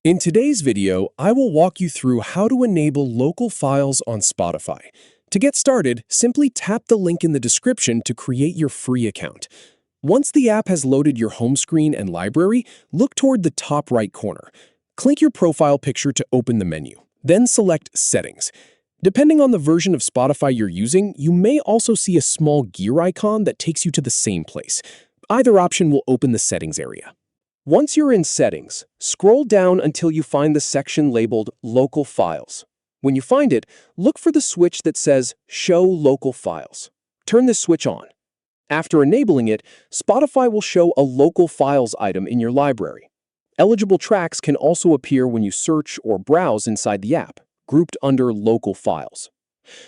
In today's video, I will walk you through how to enable local files on Spotify. To get started, simply tap the link in the description to create your free account. Once the app has loaded your home screen and library, look toward the top right corner. Click your profile picture to open the menu. Then select Settings. Depending on the version of Spotify you're using, you may also see a small gear icon that takes you to the same place. Either option will open the settings area. Once you're in Settings, scroll down until you find the section labeled Local Files. When you find it, look for the switch that says Show Local Files. Turn this switch on. After enabling it, Spotify will show a Local Files item in your library. Eligible tracks can also appear when you search or browse inside the app, grouped under Local Files.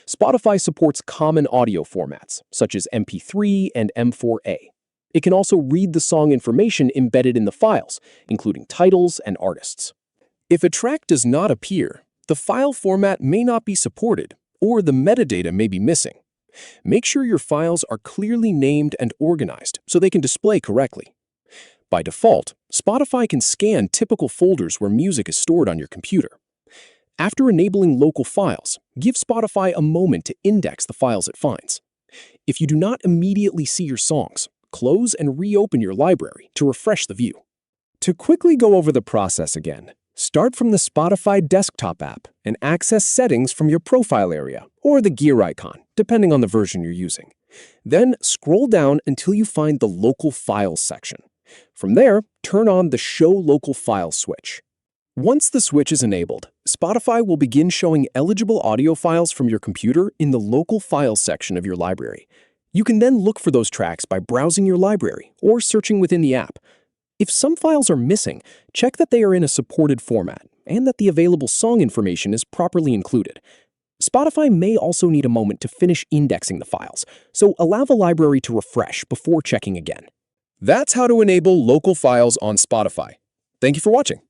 Spotify supports common audio formats, such as MP3 and M4A. It can also read the song information embedded in the files, including titles and artists. If a track does not appear, the file format may not be supported, or the metadata may be missing. Make sure your files are clearly named and organized so they can display correctly. By default, Spotify can scan typical folders where music is stored on your computer. After enabling local files, give Spotify a moment to index the files it finds. If you do not immediately see your songs, close and reopen your library to refresh the view. To quickly go over the process again, start from the Spotify desktop app and access Settings from your profile area or the gear icon, depending on the version you're using. Then scroll down until you find the Local Files section. From there, turn on the Show Local Files switch. Once the switch is enabled, Spotify will begin showing eligible audio files from your computer in the Local Files section of your library. You can then look for those tracks by browsing your library or searching within the app. If some files are missing, check that they are in a supported format and that the available song information is properly included. Spotify may also need a moment to finish indexing the files, so allow the library to refresh before checking again. That's how to enable local files on Spotify. Thank you for watching.